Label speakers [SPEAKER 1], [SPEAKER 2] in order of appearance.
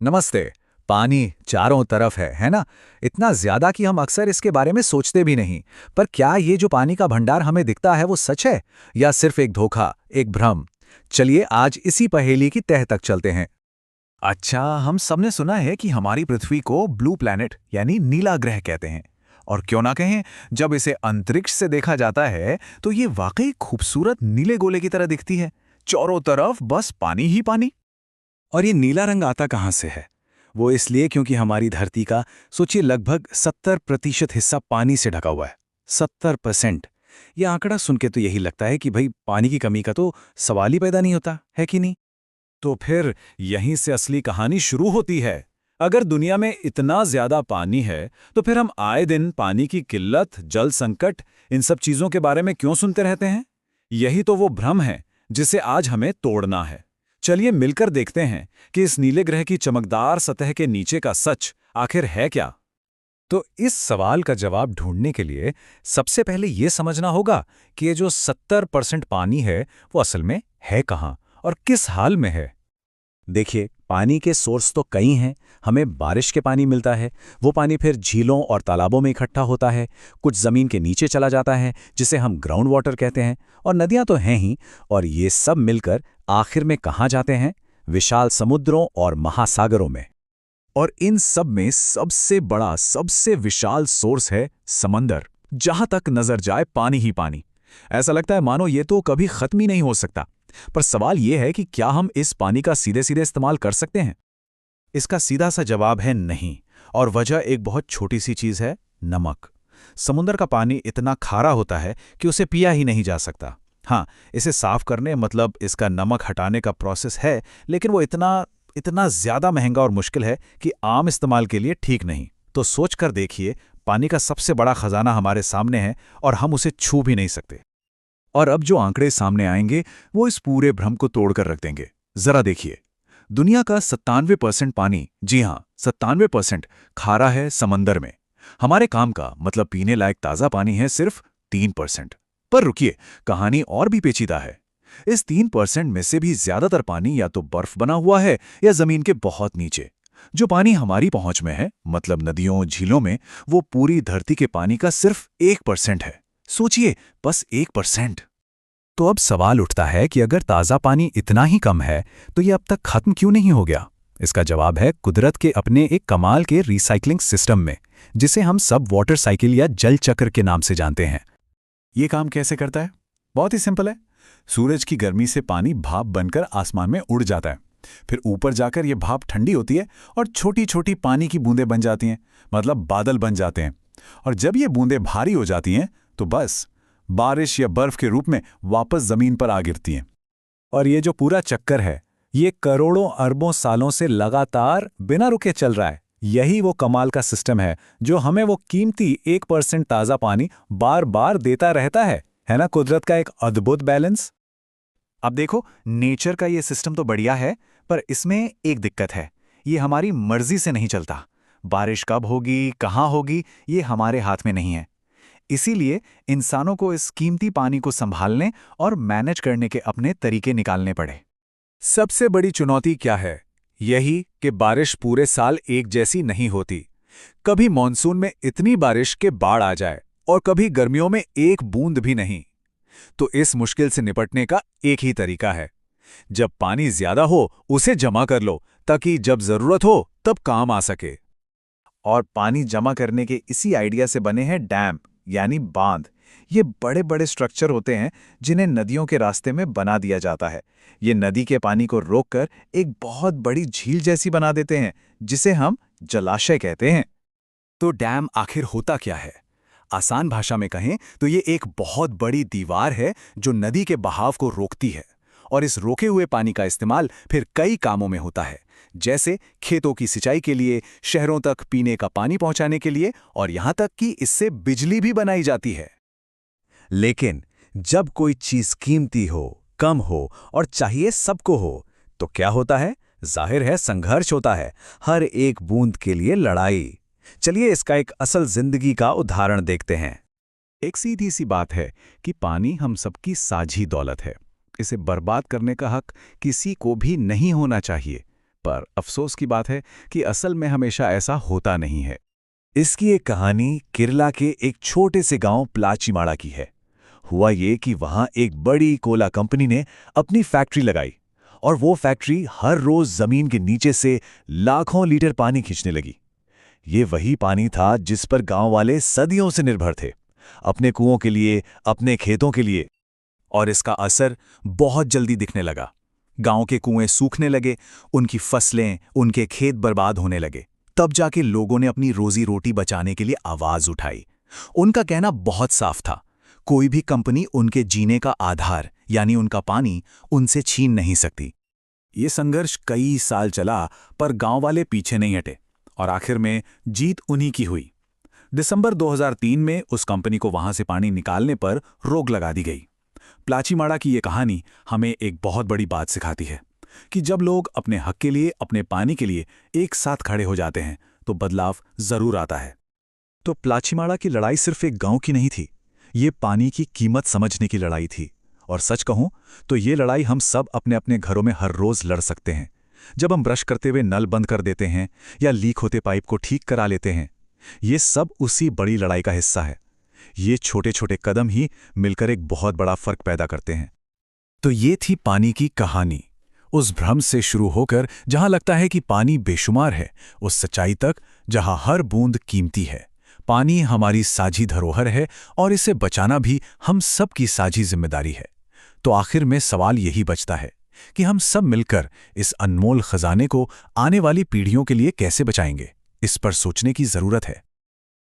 [SPEAKER 1] नमस्ते। पानी चारों तरफ है ना? इतना ज्यादा कि हम अक्सर इसके बारे में सोचते भी नहीं। पर क्या ये जो पानी का भंडार हमें दिखता है वो सच है या सिर्फ एक धोखा, एक भ्रम? चलिए आज इसी पहेली की तह तक चलते हैं।
[SPEAKER 2] अच्छा, हम सबने सुना है कि हमारी पृथ्वी को ब्लू प्लैनेट यानी नीला ग्रह कहते हैं। और क्यों ना कहें, जब इसे अंतरिक्ष से देखा जाता है तो ये वाकई खूबसूरत नीले गोले की तरह दिखती है। चारों तरफ बस पानी ही पानी।
[SPEAKER 3] और ये नीला रंग आता कहाँ से है? वो इसलिए क्योंकि हमारी धरती का सोचिए लगभग 70% हिस्सा पानी से ढका हुआ है। 70%। ये आंकड़ा सुन के तो यही लगता है कि भाई पानी की कमी का तो सवाल ही पैदा नहीं होता है कि नहीं।
[SPEAKER 2] तो फिर यहीं से असली कहानी शुरू होती है। अगर दुनिया में इतना ज्यादा पानी है तो फिर हम आए दिन पानी की किल्लत, जल संकट, इन सब चीजों के बारे में क्यों सुनते रहते हैं? यही तो वो भ्रम है जिसे आज हमें तोड़ना है। चलिए मिलकर देखते हैं कि इस नीले ग्रह की चमकदार सतह के नीचे का सच आखिर है क्या।
[SPEAKER 1] तो इस सवाल का जवाब ढूंढने के लिए सबसे पहले ये समझना होगा कि ये जो 70% पानी है वो असल में है कहाँ और किस हाल में है।
[SPEAKER 3] देखिए, पानी के सोर्स तो कई हैं। हमें बारिश के पानी मिलता है। वो पानी फिर झीलों और तालाबों में इकट्ठा होता है। कुछ ज़मीन के नीचे चला जाता है जिसे हम ग्राउंड वाटर कहते हैं। और नदियां तो हैं ही। और ये सब मिलकर आखिर में कहाँ जाते हैं? विशाल समुद्रों और महासागरों में।
[SPEAKER 2] और इन सब में सबसे बड़ा, सबसे विशाल सोर्स है समंदर। जहां तक नजर जाए पानी ही पानी। ऐसा लगता है मानो ये तो कभी खत्म ही नहीं हो सकता। पर सवाल यह है कि क्या हम इस पानी का सीधे सीधे इस्तेमाल कर सकते हैं?
[SPEAKER 3] इसका सीधा सा जवाब है नहीं। और वजह एक बहुत छोटी सी चीज़ है, नमक। समुद्र का पानी इतना खारा होता है कि उसे पिया ही नहीं जा सकता। हाँ, इसे साफ करने मतलब इसका नमक हटाने का प्रोसेस है, लेकिन वो इतना इतना ज़्यादा महंगा और मुश्किल है कि आम इस्तेमाल के लिए ठीक नहीं। तो सोच कर देखिए, पानी का सबसे बड़ा खजाना हमारे सामने है और हम उसे छू भी नहीं सकते।
[SPEAKER 2] और अब जो आंकड़े सामने आएंगे वो इस पूरे भ्रम को तोड़कर रख देंगे। जरा देखिए, दुनिया का 97% पानी, जी हां 97%, खारा है समंदर में। हमारे काम का मतलब पीने लायक ताज़ा पानी है सिर्फ 3%। पर रुकिए, कहानी और भी पेचीदा है। इस 3% में से भी ज्यादातर पानी या तो बर्फ बना हुआ है या जमीन के बहुत नीचे। जो पानी हमारी पहुंच में है, मतलब नदियों, झीलों में, वो पूरी धरती के पानी का सिर्फ 1% है। सोचिए, बस 1%।
[SPEAKER 1] तो अब सवाल उठता है कि अगर ताज़ा पानी इतना ही कम है तो ये अब तक खत्म क्यों नहीं हो गया? इसका जवाब है कुदरत के अपने एक कमाल के रिसाइकलिंग सिस्टम में, जिसे हम सब वाटर साइकिल या जल चक्र के नाम से जानते हैं।
[SPEAKER 2] ये काम कैसे करता है? बहुत ही सिंपल है। सूरज की गर्मी से पानी भाप बनकर आसमान में उड़ जाता है। फिर ऊपर जाकर यह भाप ठंडी होती है और छोटी छोटी पानी की बूंदें बन जाती हैं, मतलब बादल बन जाते हैं। और जब ये बूंदें भारी हो जाती हैं तो बस बारिश या बर्फ के रूप में वापस जमीन पर आ गिरती हैं।
[SPEAKER 1] और ये जो पूरा चक्कर है, ये करोड़ों अरबों सालों से लगातार बिना रुके चल रहा है। यही वो कमाल का सिस्टम है जो हमें वो कीमती 1% ताज़ा पानी बार बार देता रहता है ना? कुदरत का एक अद्भुत बैलेंस।
[SPEAKER 2] अब देखो, नेचर का ये सिस्टम तो बढ़िया है, पर इसमें एक दिक्कत है। ये हमारी मर्जी से नहीं चलता। बारिश कब होगी, कहाँ होगी, ये हमारे हाथ में नहीं है। इसीलिए इंसानों को इस कीमती पानी को संभालने और मैनेज करने के अपने तरीके निकालने पड़े।
[SPEAKER 1] सबसे बड़ी चुनौती क्या है? यही कि बारिश पूरे साल एक जैसी नहीं होती। कभी मॉनसून में इतनी बारिश के बाढ़ आ जाए और कभी गर्मियों में एक बूंद भी नहीं। तो इस मुश्किल से निपटने का एक ही तरीका है। जब पानी ज्यादा हो उसे जमा कर लो, ताकि जब जरूरत हो तब काम आ सके।
[SPEAKER 2] और पानी जमा करने के इसी आइडिया से बने हैं डैम, यानी बांध। ये बड़े बड़े स्ट्रक्चर होते हैं जिन्हें नदियों के रास्ते में बना दिया जाता है। ये नदी के पानी को रोककर एक बहुत बड़ी झील जैसी बना देते हैं, जिसे हम जलाशय कहते हैं।
[SPEAKER 1] तो डैम आखिर होता क्या है? आसान भाषा में कहें तो ये एक बहुत बड़ी दीवार है जो नदी के बहाव को रोकती है। और इस रोके हुए पानी का इस्तेमाल फिर कई कामों में होता है, जैसे खेतों की सिंचाई के लिए, शहरों तक पीने का पानी पहुंचाने के लिए, और यहां तक कि इससे बिजली भी बनाई जाती है।
[SPEAKER 3] लेकिन जब कोई चीज कीमती हो, कम हो और चाहिए सबको हो, तो क्या होता है? जाहिर है संघर्ष होता है। हर एक बूंद के लिए लड़ाई। चलिए इसका एक असल जिंदगी का उदाहरण देखते हैं।
[SPEAKER 2] एक सीधी सी बात है कि पानी हम सबकी साझी दौलत है। इसे बर्बाद करने का हक किसी को भी नहीं होना चाहिए। पर अफसोस की बात है कि असल में हमेशा ऐसा होता नहीं है।
[SPEAKER 1] इसकी एक कहानी केरला के एक छोटे से गांव प्लाचीमाड़ा की है। हुआ ये कि वहां एक बड़ी कोला कंपनी ने अपनी फैक्ट्री लगाई और वो फैक्ट्री हर रोज जमीन के नीचे से लाखों लीटर पानी खींचने लगी। ये वही पानी था जिस पर गांव वाले सदियों से निर्भर थे, अपने कुओं के लिए, अपने खेतों के लिए। और इसका असर बहुत जल्दी दिखने लगा। गांव के कुएं सूखने लगे, उनकी फसलें, उनके खेत बर्बाद होने लगे। तब जाके लोगों ने अपनी रोजी रोटी बचाने के लिए आवाज उठाई। उनका कहना बहुत साफ था, कोई भी कंपनी उनके जीने का आधार यानी उनका पानी उनसे छीन नहीं सकती। ये संघर्ष कई साल चला, पर गांव वाले पीछे नहीं हटे और आखिर में जीत उन्हीं की हुई। दिसंबर 2003 में उस कंपनी को वहां से पानी निकालने पर रोक लगा दी गई। प्लाचीमाड़ा की ये कहानी हमें एक बहुत बड़ी बात सिखाती है कि जब लोग अपने हक के लिए, अपने पानी के लिए एक साथ खड़े हो जाते हैं तो बदलाव जरूर आता है।
[SPEAKER 2] तो प्लाचीमाड़ा की लड़ाई सिर्फ एक गांव की नहीं थी, ये पानी की कीमत समझने की लड़ाई थी। और सच कहूं तो ये लड़ाई हम सब अपने अपने घरों में हर रोज लड़ सकते हैं। जब हम ब्रश करते हुए नल बंद कर देते हैं या लीक होते पाइप को ठीक करा लेते हैं, ये सब उसी बड़ी लड़ाई का हिस्सा है। ये छोटे छोटे कदम ही मिलकर एक बहुत बड़ा फर्क पैदा करते हैं।
[SPEAKER 1] तो ये थी पानी की कहानी, उस भ्रम से शुरू होकर जहां लगता है कि पानी बेशुमार है, उस सच्चाई तक जहां हर बूंद कीमती है। पानी हमारी साझी धरोहर है और इसे बचाना भी हम सब की साझी जिम्मेदारी है। तो आखिर में सवाल यही बचता है कि हम सब मिलकर इस अनमोल खजाने को आने वाली पीढ़ियों के लिए कैसे बचाएंगे। इस पर सोचने की जरूरत है।